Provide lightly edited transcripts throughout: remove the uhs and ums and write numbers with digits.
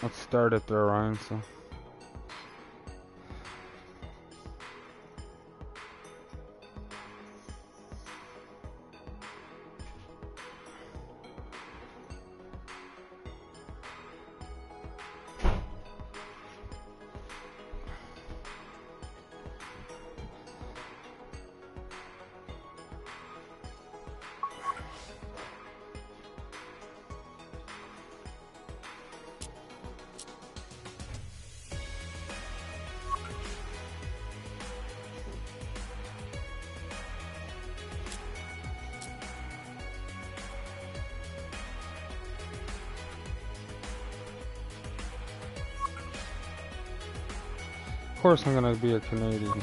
Let's start it there, Ryan. So. Of course I'm gonna be a Canadian.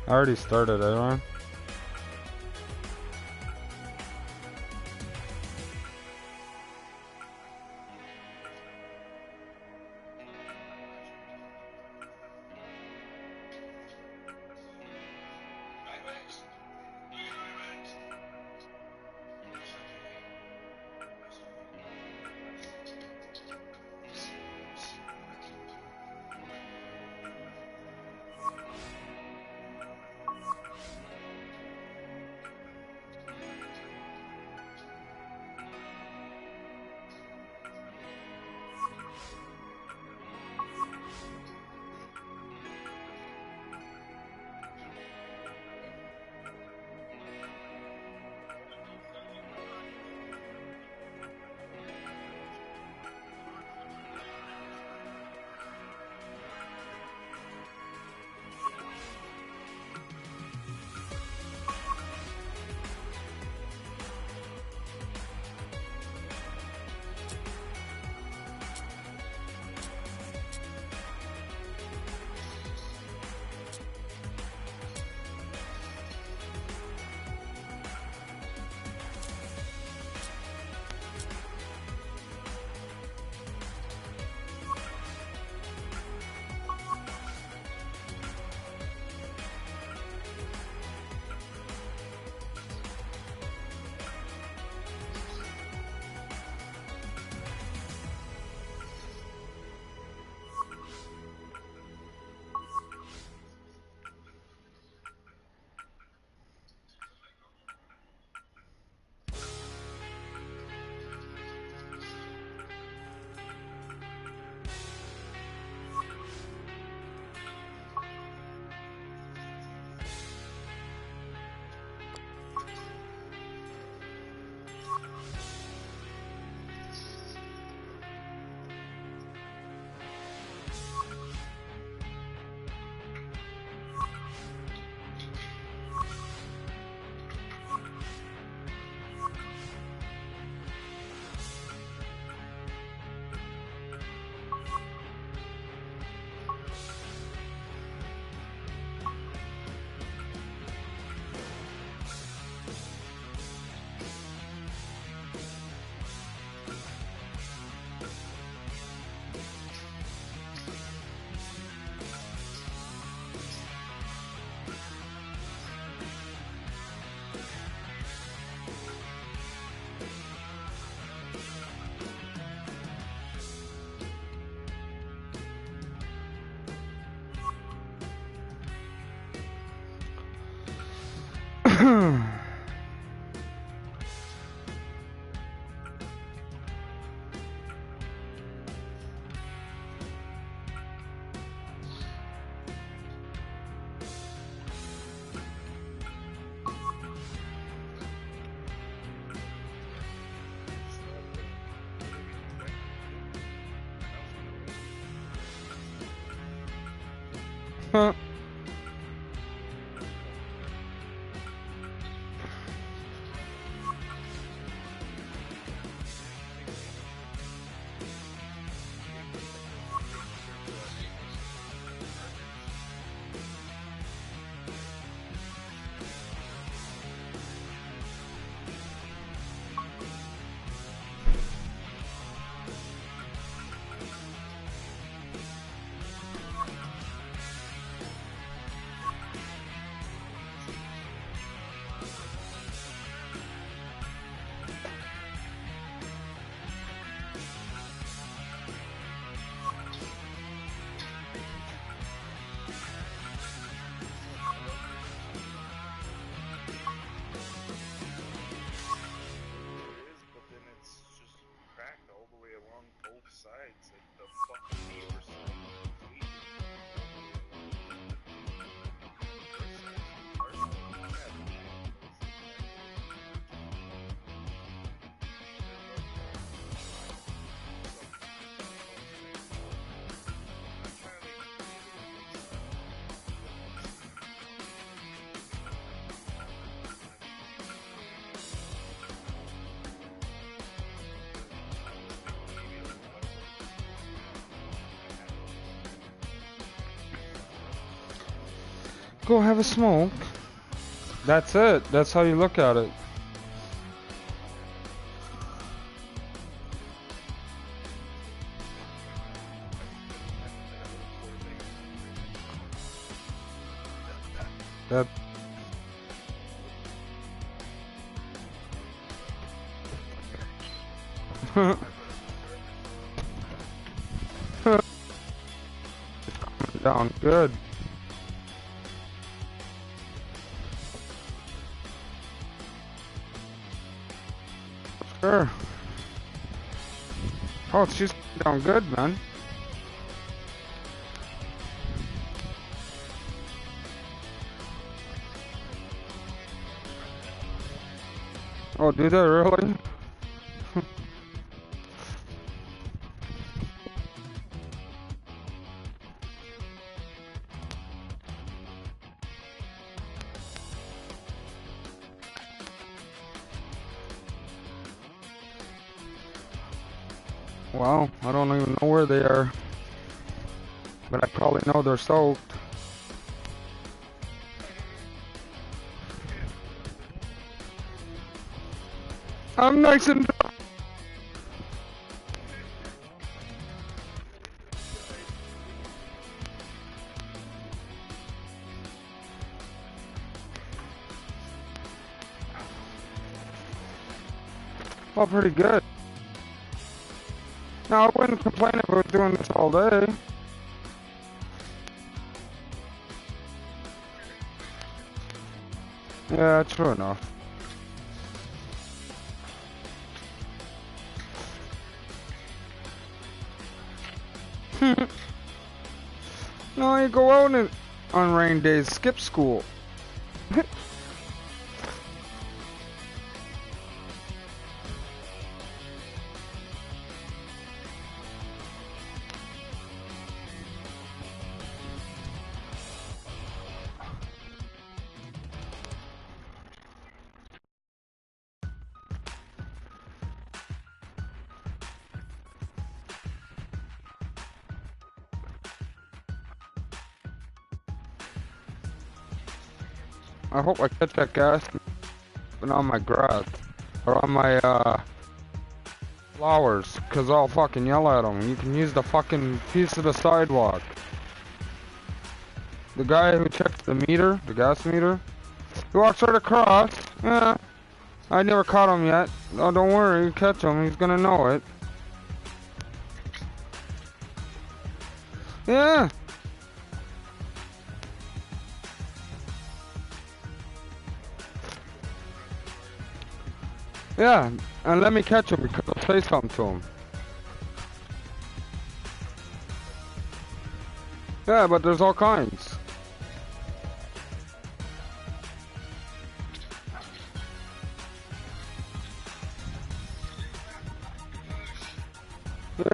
I already started it, Ryan. Huh. Go have a smoke. That's it. That's how you look at it. That. Down good. Sure. Oh, she's down good, man. Oh, do they really? Well, I don't even know where they are, but I probably know they're soaked. I'm nice and well, pretty good. No, I wouldn't complain if I was doing this all day. Yeah, true enough. No, you go out and, on rain days, skip school. I hope I catch that gas on my grass or on my flowers, cause I'll fucking yell at them. You can use the fucking piece of the sidewalk. The guy who checks the meter, the gas meter, he walks right across. Yeah, I never caught him yet. Oh, don't worry, you catch him. He's gonna know it. Yeah. Yeah, and let me catch him because I'll say something to him. Yeah, but there's all kinds.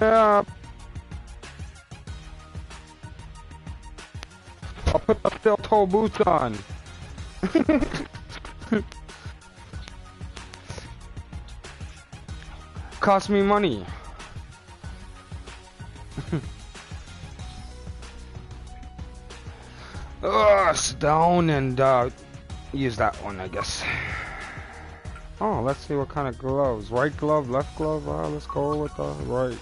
Yeah. I'll put the steel toe boots on. Cost me money. Sit down and use that one, I guess. Oh, let's see what kind of gloves. Right glove, left glove. Let's go with the right.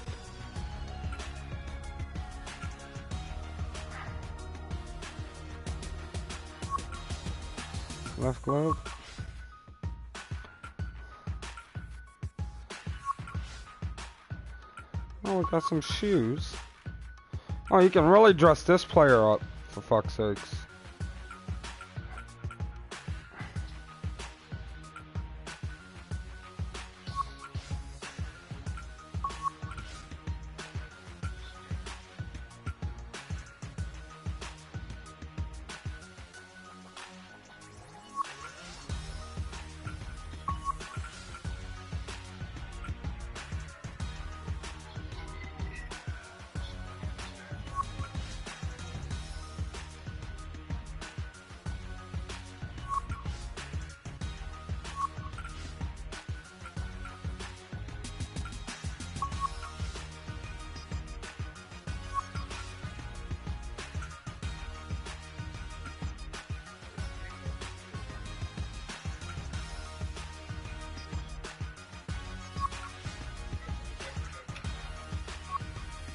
Left glove. Oh, we got some shoes. Oh, you can really dress this player up, for fuck's sakes.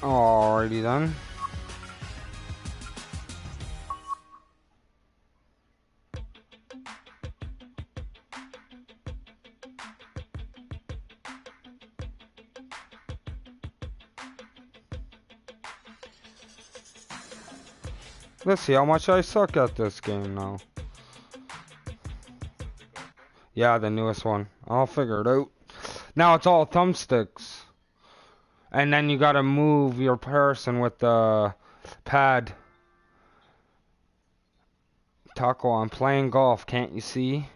Alrighty then. Let's see how much I suck at this game now. Yeah, the newest one. I'll figure it out. Now it's all thumbsticks. And then you gotta move your person with the pad. Taco, I'm playing golf, can't you see?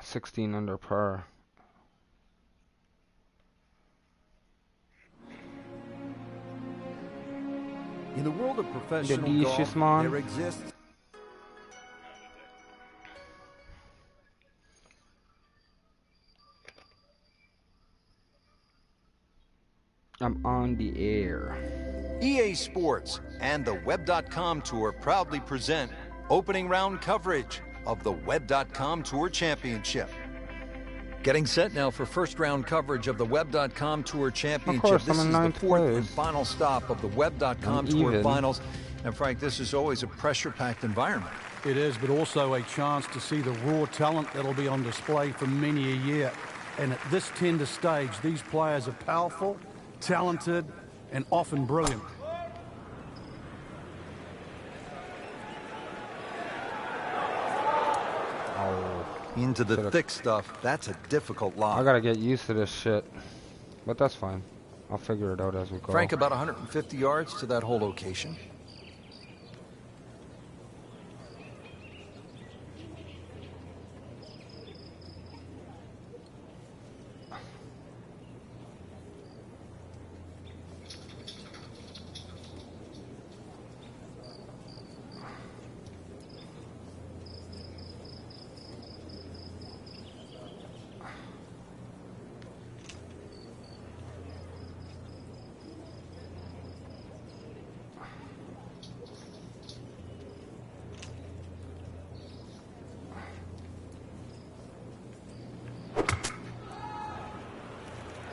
$16 under par. In the world of professional golf, there exists. I'm on the air. EA Sports and the Web.com Tour proudly present opening round coverage of the Web.com Tour Championship. Getting set now for first round coverage of the Web.com Tour Championship. This is the fourth and final stop of the Web.com Tour Finals. And Frank, this is always a pressure-packed environment. It is, but also a chance to see the raw talent that'll be on display for many a year. And at this tender stage, these players are powerful, talented, and often brilliant. Into the thick stuff. That's a difficult line. I gotta get used to this shit. But that's fine. I'll figure it out as we go. Frank, about 150 yards to that whole location.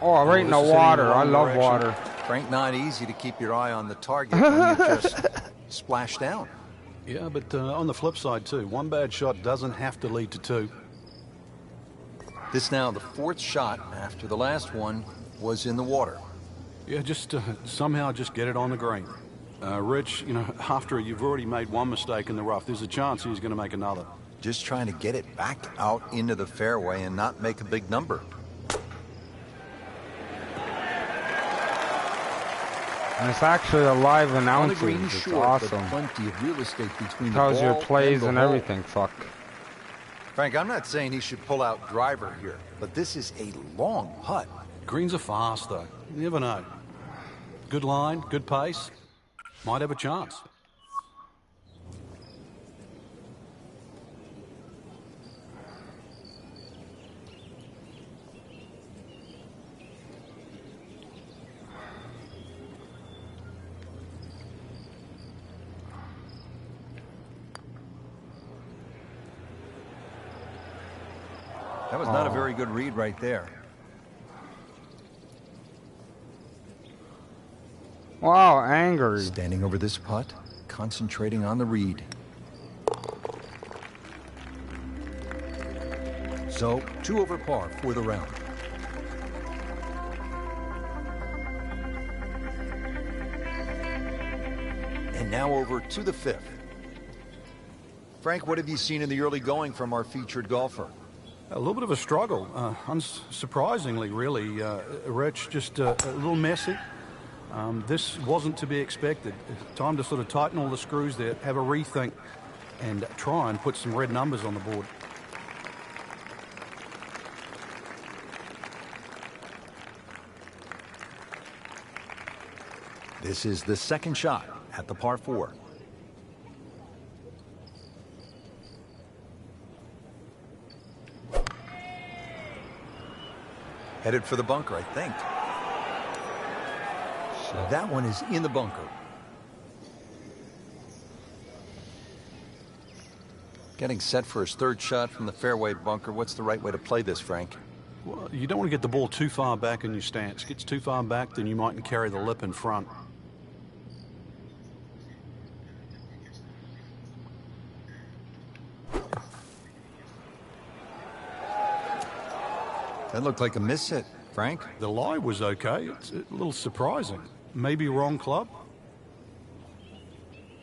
Oh, right in the water. I love water. Frank, not easy to keep your eye on the target when you just splash down. Yeah, but on the flip side, too, one bad shot doesn't have to lead to two. This now the fourth shot after the last one was in the water. Yeah, just somehow just get it on the green. Rich, you know, after you've already made one mistake in the rough, there's a chance he's going to make another. Just trying to get it back out into the fairway and not make a big number. And it's actually a live announcing. It's short, awesome. Plenty of real estate between Tells the your ball plays and hole. everything. Fuck. Frank, I'm not saying he should pull out driver here, but this is a long putt. Greens are fast, though. You never know. Good line, good pace. Might have a chance. That was not a very good read right there. Wow, angry. Standing over this putt, concentrating on the read. So, 2 over par for the round. And now over to the 5th. Frank, what have you seen in the early going from our featured golfer? A little bit of a struggle, unsurprisingly, really. Rich, just a little messy. This wasn't to be expected. Time to sort of tighten all the screws there, have a rethink, and try and put some red numbers on the board. This is the second shot at the par 4. Headed for the bunker, I think. That one is in the bunker. Getting set for his third shot from the fairway bunker. What's the right way to play this, Frank? Well, you don't want to get the ball too far back in your stance. Gets too far back, then you mightn't carry the lip in front. That looked like a miss hit, Frank. The lie was okay. It's a little surprising. Maybe wrong club.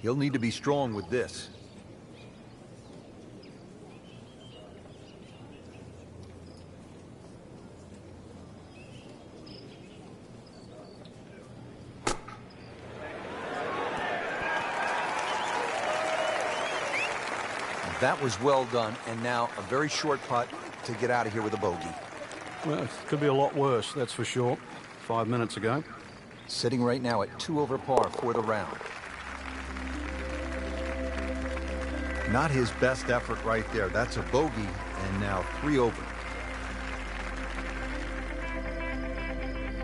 He'll need to be strong with this. That was well done, and now a very short putt to get out of here with a bogey. Well, it could be a lot worse, that's for sure. 5 minutes ago. Sitting right now at 2 over par for the round. Not his best effort right there. That's a bogey, and now 3 over.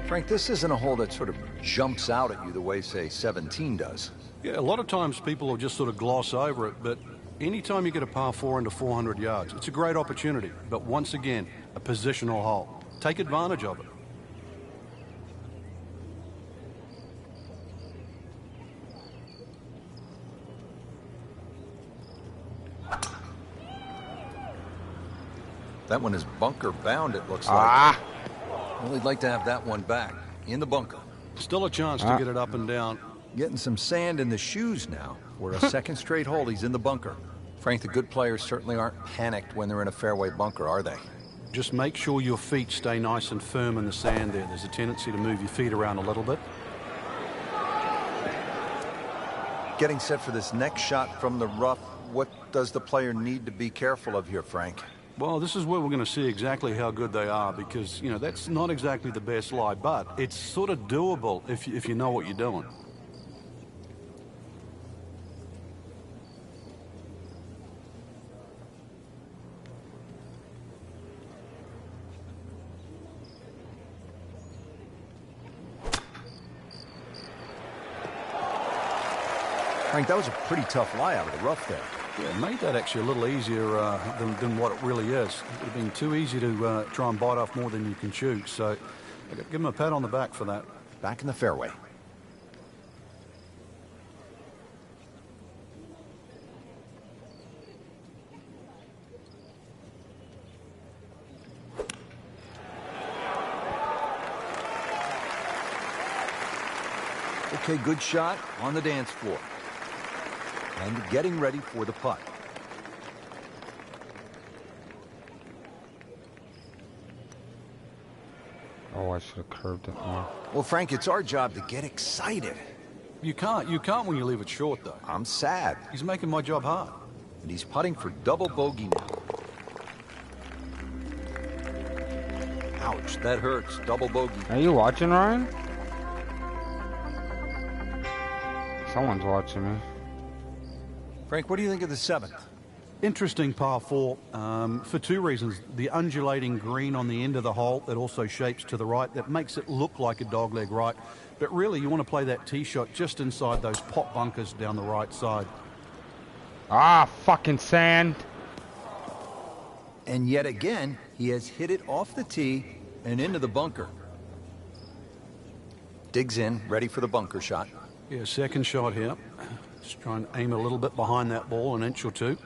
Frank, this isn't a hole that sort of jumps out at you the way, say, 17 does. Yeah, a lot of times people will just sort of gloss over it, but anytime you get a par 4 into 400 yards, it's a great opportunity. But once again, a positional hole. Take advantage of it. That one is bunker bound, it looks like. Well, he'd like to have that one back in the bunker. Still a chance to get it up and down. Getting some sand in the shoes now. For a second straight hole, he's in the bunker. Frank, the good players certainly aren't panicked when they're in a fairway bunker, are they? Just make sure your feet stay nice and firm in the sand there. There's a tendency to move your feet around a little bit. Getting set for this next shot from the rough. What does the player need to be careful of here, Frank? Well, this is where we're going to see exactly how good they are because, you know, that's not exactly the best lie, but it's sort of doable if you know what you're doing. Frank, that was a pretty tough lie out of the rough there. Yeah, it made that actually a little easier than what it really is. It would have been too easy to try and bite off more than you can chew. So give him a pat on the back for that. Back in the fairway. Okay, good shot on the dance floor. And getting ready for the putt. Oh, I should have curved it more. Well, Frank, it's our job to get excited. You can't when you leave it short, though. I'm sad. He's making my job hard. And he's putting for double bogey now. Ouch, that hurts. Double bogey. Are you watching, Ryan? Someone's watching me. Frank, what do you think of the 7th? Interesting par 4 for 2 reasons. The undulating green on the end of the hole that also shapes to the right. That makes it look like a dogleg right. But really, you want to play that tee shot just inside those pot bunkers down the right side. Ah, fucking sand. And yet again, he has hit it off the tee and into the bunker. Digs in, ready for the bunker shot. Yeah, second shot here. Just try and aim a little bit behind that ball, an inch or two.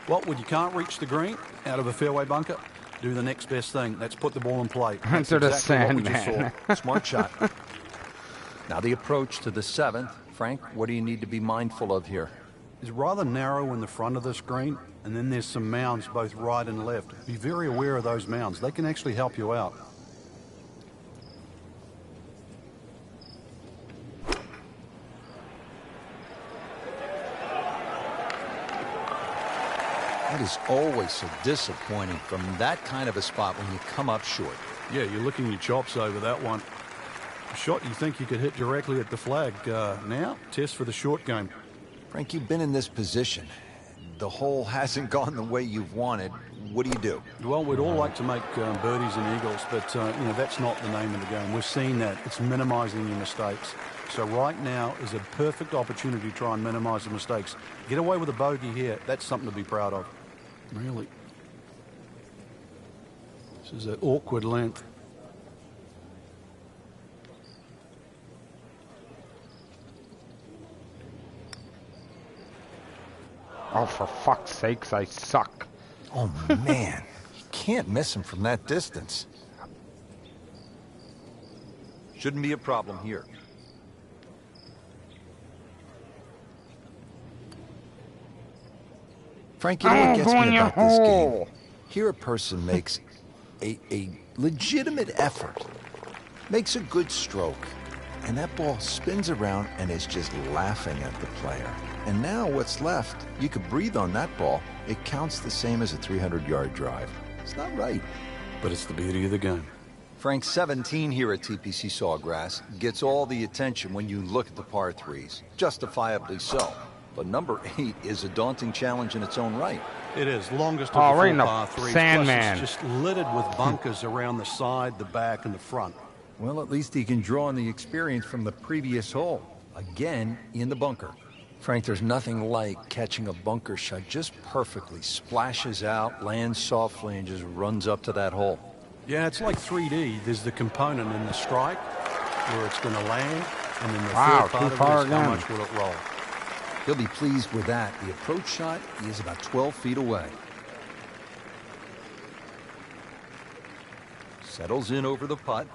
Well, when you can't reach the green out of a fairway bunker, do the next best thing. That's put the ball in play. That's Into the exactly sand, what we just man. saw. Smart shot. Now the approach to the 7th. Frank, what do you need to be mindful of here? It's rather narrow in the front of this green, and then there's some mounds both right and left. Be very aware of those mounds. They can actually help you out. That is always so disappointing from that kind of a spot when you come up short. Yeah, you're licking your chops over that one. A shot you think you could hit directly at the flag. Now, test for the short game. Frank, you've been in this position. The hole hasn't gone the way you've wanted. what do you do? Well, we'd all like to make birdies and eagles, but you know, that's not the name of the game. We've seen that. It's minimizing your mistakes. So right now is a perfect opportunity to try and minimize the mistakes. Get away with a bogey here. That's something to be proud of. Really. This is an awkward length. Oh, for fuck's sakes, I suck. Oh, man. You can't miss him from that distance. Shouldn't be a problem here. Frank, you know what gets me about this game? Here a person makes a legitimate effort, makes a good stroke, and that ball spins around and is just laughing at the player. And now what's left, you could breathe on that ball. It counts the same as a 300-yard drive. It's not right. But it's the beauty of the game. Frank, 17 here at TPC Sawgrass gets all the attention when you look at the par threes. Justifiably so. But number 8 is a daunting challenge in its own right. It is. Longest of the right in four the par threes. Sandman. Plus it's just littered with bunkers around the side, the back, and the front. Well, at least he can draw on the experience from the previous hole. Again, in the bunker. Frank, there's nothing like catching a bunker shot just perfectly. Splashes out, lands softly, and just runs up to that hole. Yeah, it's like 3D. There's the component in the strike where it's going to land, and then the Wow, third part too of far it is how again. much will it roll. He'll be pleased with that. The approach shot is about 12 feet away. Settles in over the putt.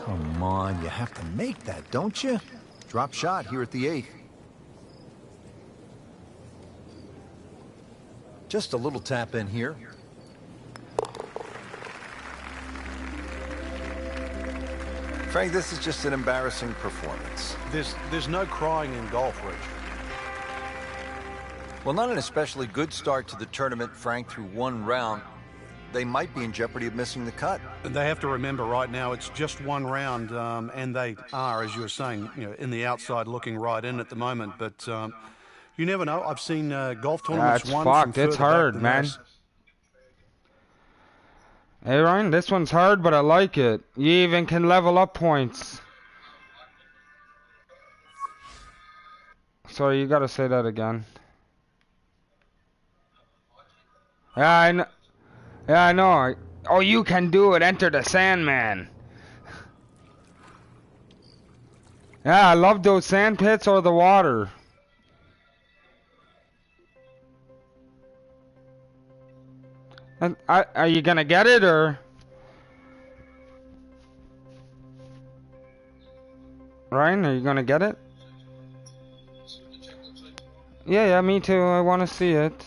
Come on, you have to make that, don't you? Drop shot here at the 8th. Just a little tap in here. Frank, this is just an embarrassing performance. There's no crying in golf, Rich. Well, not an especially good start to the tournament, Frank, through one round. They might be in jeopardy of missing the cut. They have to remember right now it's just one round, and they are, as you were saying, you know, in the outside looking right in at the moment. But you never know. I've seen golf tournaments That's won fucked. from It's further back hard, than man. this. Hey, Ryan, this one's hard, but I like it. You even can level up points. Sorry, you gotta say that again. Yeah, I know. Yeah, I know. Oh, you can do it. Enter the Sandman. Yeah, I love those sand pits or the water. And are you gonna get it or? Ryan, are you gonna get it? Yeah, me too. I want to see it.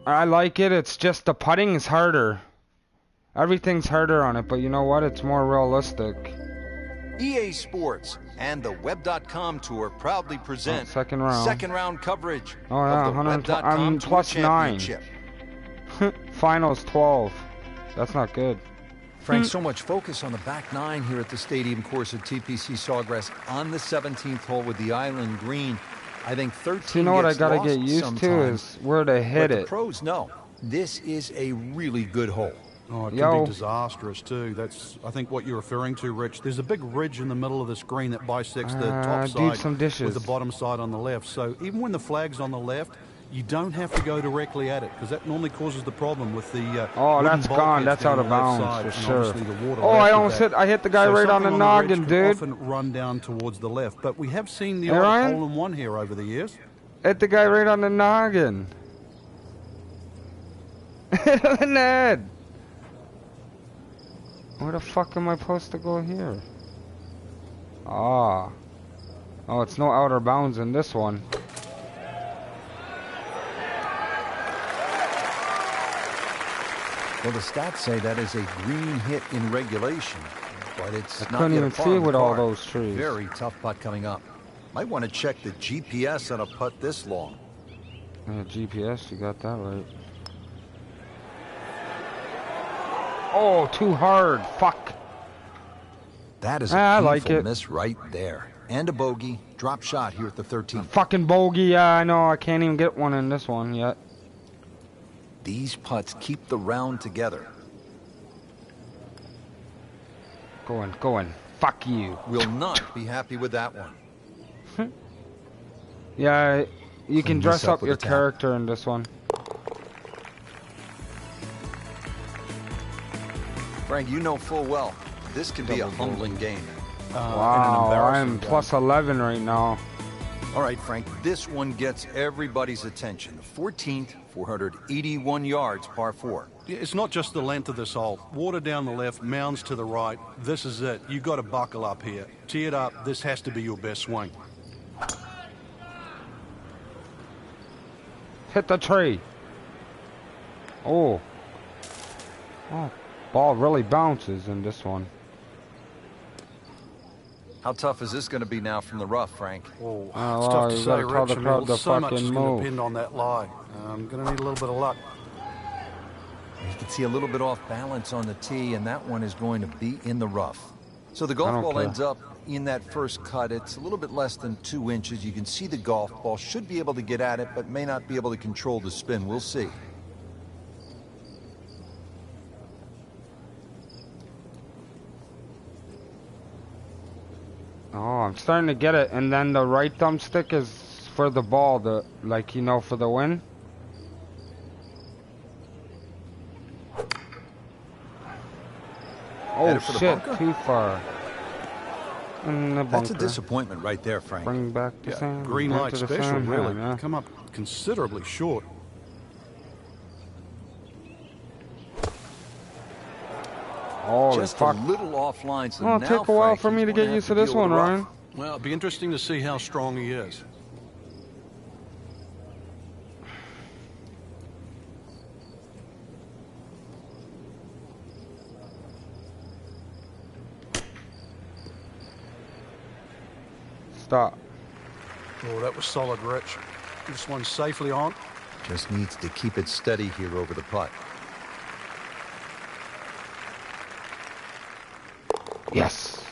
I like it. It's just the putting is harder. Everything's harder on it, but you know what? It's more realistic. EA Sports and the Web.com Tour proudly present second round coverage Oh yeah, of the 100. Web.com I'm Tour plus 9. Championship. Finals 12. That's not good. Frank, so much focus on the back 9 here at the stadium course at TPC Sawgrass on the 17th hole with the island green. I think 13 So you know what I gets gotta lost get used to sometimes, is where to hit but the it. pros know this is a really good hole. Oh, it can Yo. be disastrous too. That's, I think, what you're referring to, Rich. There's a big ridge in the middle of the screen that bisects the top deep side some dishes. with the bottom side on the left. So even when the flag's on the left, you don't have to go directly at it because that normally causes the problem with the Oh, wooden that's gone. bulkheads That's down out of the left bounds side, for and sure. obviously the water Oh, left I of almost that. I hit the guy So right on the something the ridge noggin, can dude. often run down towards the left, but we have seen the Hey, odd Ryan? hole-in-one here over the years. Hit the guy right on the noggin. Ned. Where the fuck am I supposed to go here? Ah. Oh, it's no outer bounds in this one. Well, the stats say that is a green hit in regulation, but it's I not couldn't yet even a par see on the with all card. those trees. Very tough putt coming up. Might want to check the GPS on a putt this long. Yeah, GPS, you got that right. Oh, too hard. Fuck. That is a I like painful it. miss right there. And a bogey. Drop shot here at the 13th. Fucking bogey. Yeah, I know. I can't even get one in this one yet. These putts keep the round together. Go in. Fuck you. Will not be happy with that one. Yeah, you can Clean dress this up up with your a tap. character in this one. Frank, you know full well, this can be a Double humbling game. Wow, I'm plus 11 right now. All right, Frank, this one gets everybody's attention. The 14th, 481 yards, par 4. It's not just the length of this hole. Water down the left, mounds to the right. This is it. You got to buckle up here. Tee it up. This has to be your best swing. Hit the tree. Oh. Oh, ball really bounces in this one. How tough is this going to be now from the rough, Frank? Oh, it's well, tough to you say, gotta tell Rich. the crowd to So much fucking is going to move. depend on that lie. I'm going to need a little bit of luck. You can see a little bit off balance on the tee, and that one is going to be in the rough. So the golf ball care. ends up in that first cut. It's a little bit less than 2 inches. You can see the golf ball should be able to get at it, but may not be able to control the spin. We'll see. Oh, I'm starting to get it. And then the right thumbstick is for the ball, like, you know, for the win. Oh Headed for the shit, bunker? too far. In the bunker. That's a disappointment right there, Frank. Bring back the sand. Green back light to the special, sand, really. yeah. Come up considerably short. Holy Just fuck. a little offline. So Well, it'll now, take a while Frank, for me he's to gonna get have used to this deal with one, the rough. Ryan. Well, it'll be interesting to see how strong he is. Stop. Oh, that was solid, Rich. This one's safely on. Just needs to keep it steady here over the putt. Yes.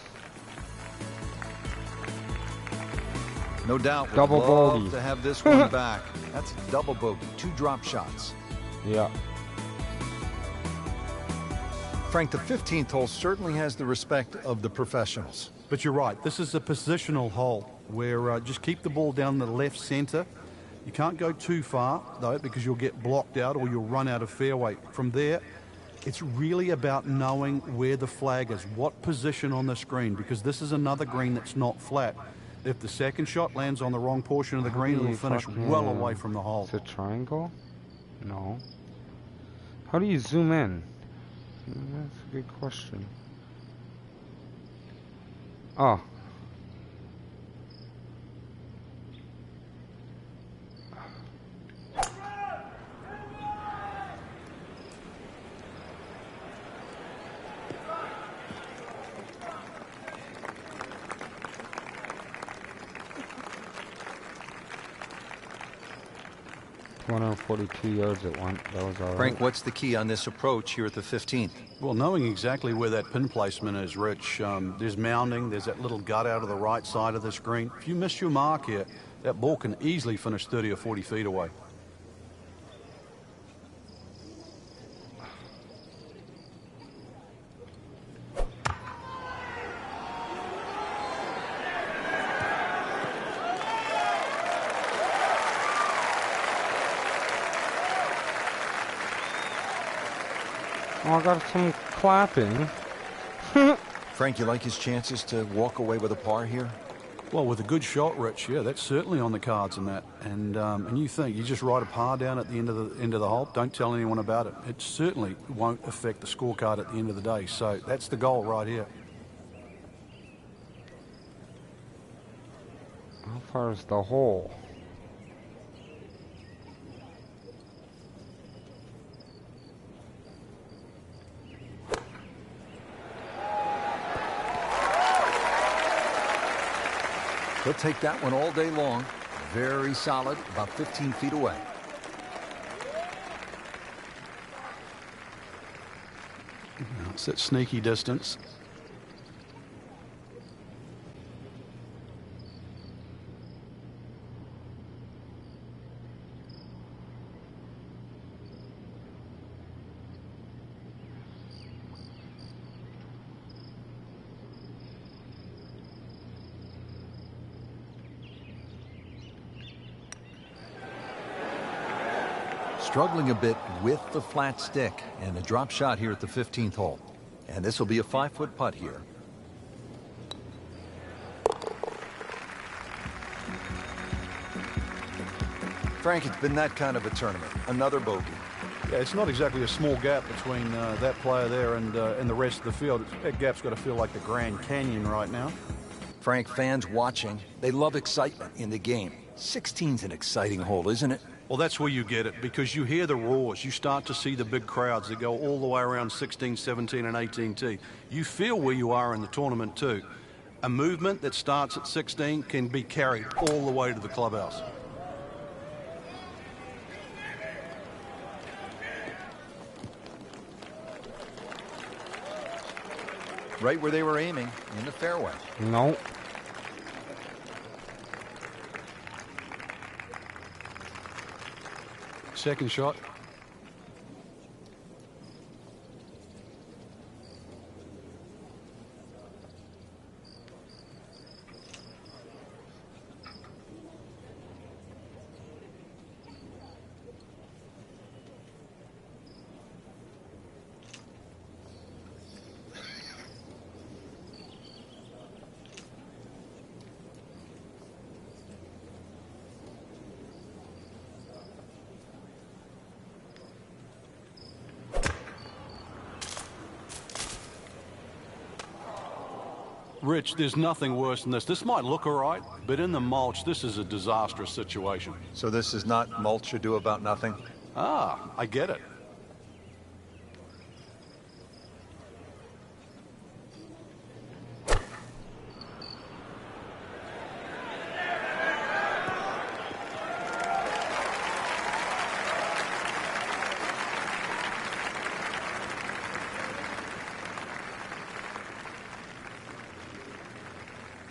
No doubt. Double would love bogey. to have this one back. That's a double bogey. 2 drop shots. Yeah. Frank, the 15th hole certainly has the respect of the professionals. But you're right. This is a positional hole where just keep the ball down the left center. You can't go too far, though, because you'll get blocked out or you'll run out of fairway. From there, it's really about knowing where the flag is, what position on the screen, because this is another green that's not flat. If the second shot lands on the wrong portion of the green, it'll finish well away from the hole. Is it triangle? No. How do you zoom in? That's a good question. Oh. .142 yards it went. That was all right. Frank, what's the key on this approach here at the 15th? Well, knowing exactly where that pin placement is, Rich, there's mounding, there's that little gut out of the right side of the screen. If you miss your mark here, that ball can easily finish 30 or 40 feet away. Oh, I got some clapping. Frank, you like his chances to walk away with a par here? Well, with a good shot, Rich, yeah, that's certainly on the cards in that. And you think you just write a par down at the end of the hole, don't tell anyone about it. It certainly won't affect the scorecard at the end of the day. So that's the goal right here. How far is the hole? He'll take that one all day long. Very solid, about 15 feet away. It's that sneaky distance. Struggling a bit with the flat stick and a drop shot here at the 15th hole. And this will be a 5-foot putt here. Frank, it's been that kind of a tournament. Another bogey. Yeah, it's not exactly a small gap between that player there and the rest of the field. That gap's got to feel like the Grand Canyon right now. Frank, fans watching, they love excitement in the game. 16's an exciting hole, isn't it? Well, that's where you get it, because you hear the roars. You start to see the big crowds that go all the way around 16, 17, and 18T. You feel where you are in the tournament, too. A movement that starts at 16 can be carried all the way to the clubhouse. Right where they were aiming, in the fairway. No. Second shot. Rich, there's nothing worse than this. This might look all right, but in the mulch, this is a disastrous situation. So this is not mulch ado about nothing? Ah, I get it.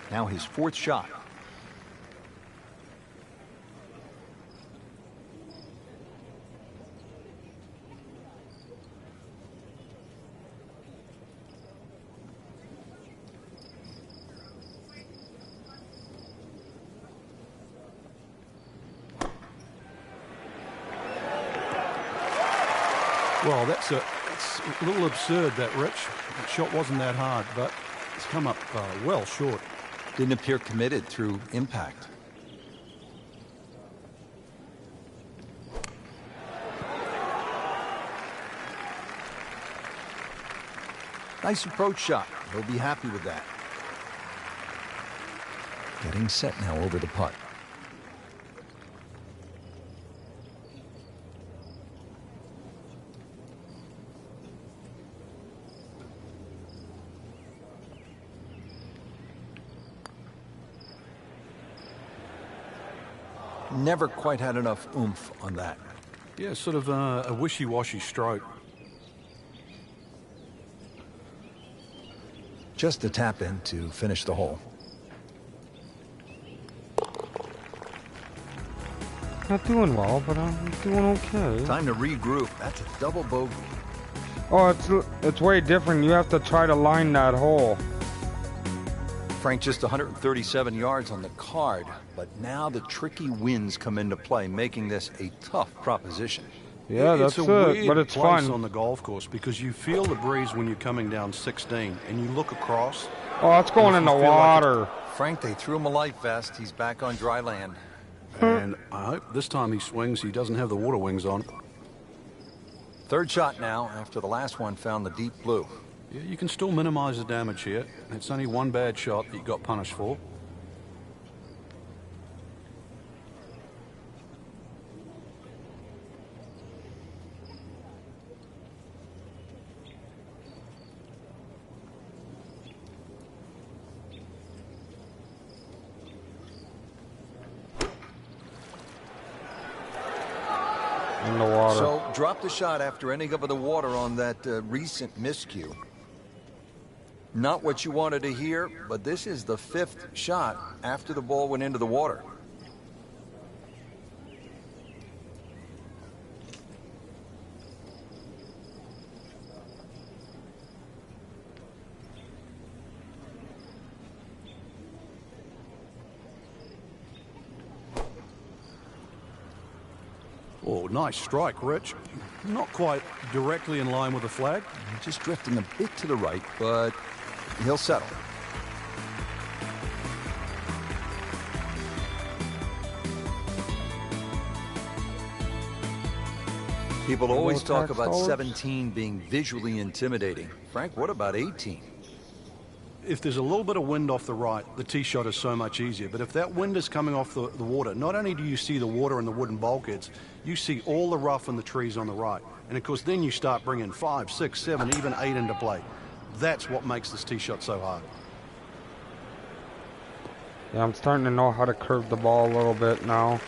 Now his fourth shot. Well, it's a little absurd, that, Rich. That shot wasn't that hard, but it's come up well short. Didn't appear committed through impact. Nice approach shot. He'll be happy with that. Getting set now over the putt. Never quite had enough oomph on that. Yeah, sort of a wishy-washy stroke. Just a tap in to finish the hole. Not doing well, but I'm doing okay. Time to regroup. That's a double bogey. Oh, it's way different. You have to try to line that hole. Frank, just 137 yards on the card, but now the tricky winds come into play, making this a tough proposition. Yeah, that's it, but it's fun. On the golf course, because you feel the breeze when you're coming down 16, and you look across. Oh, it's going in the water. Like Frank, they threw him a life vest. He's back on dry land. And I hope this time he swings, he doesn't have the water wings on. Third shot now, after the last one found the deep blue. Yeah, you can still minimize the damage here. It's only one bad shot that you got punished for. In the water. water. So drop the shot after ending up in the water on that recent miscue. Not what you wanted to hear, but this is the 5th shot after the ball went into the water. Oh, nice strike, Rich. Not quite directly in line with the flag. Just drifting a bit to the right, but he'll settle. People always talk about 17 being visually intimidating. Frank, what about 18? If there's a little bit of wind off the right, the tee shot is so much easier. But if that wind is coming off the water, not only do you see the water and the wooden bulkheads, you see all the rough and the trees on the right. And of course, then you start bringing 5, 6, 7, even 8 into play. That's what makes this tee shot so hard. Yeah, I'm starting to know how to curve the ball a little bit now.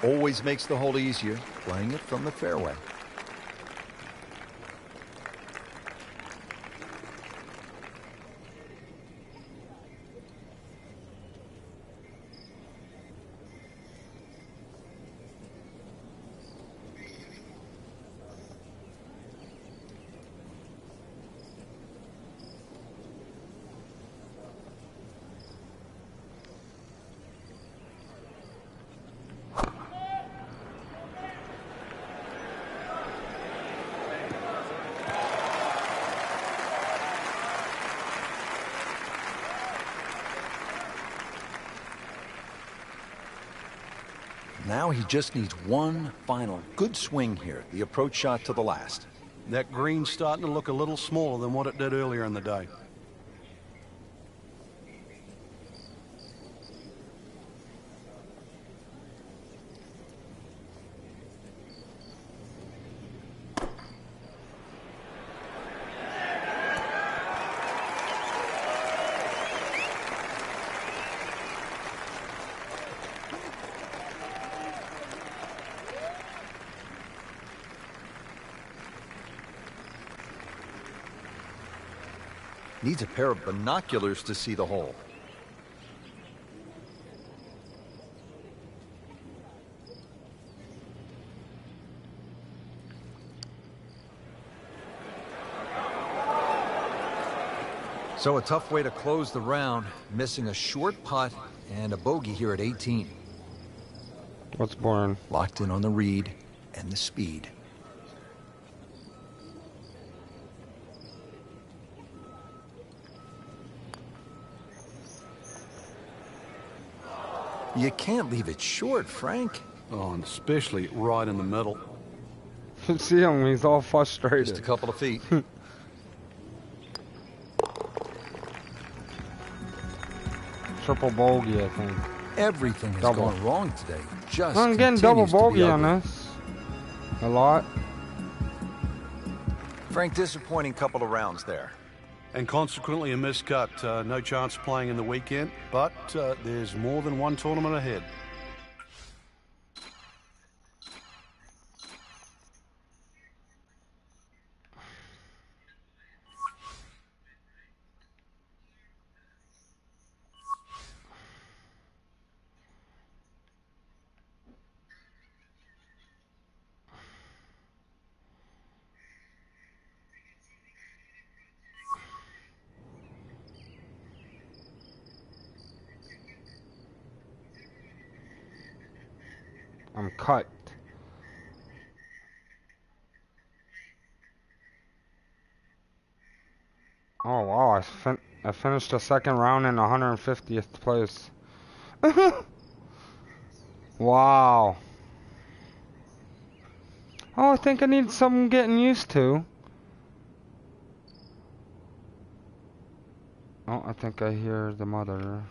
Always makes the hole easier, playing it from the fairway. Now he just needs one final good swing here, the approach shot to the last. That green's starting to look a little smaller than what it did earlier in the day. Needs a pair of binoculars to see the hole. So a tough way to close the round, missing a short putt and a bogey here at 18. What's boring? Locked in on the read and the speed. You can't leave it short, Frank. Oh, and especially right in the middle. See him, he's all frustrated. Just a couple of feet. Triple bogey, I think. Everything has Double. gone wrong today. Just I'm getting double continues to be bogey on ugly. this. A lot. Frank, disappointing couple of rounds there. And consequently a miscut. No chance of playing in the weekend, but there's more than one tournament ahead. I'm cut. Oh wow, I finished the second round in 150th place. Wow. Oh, I think I need some getting used to. Oh, I think I hear the mother.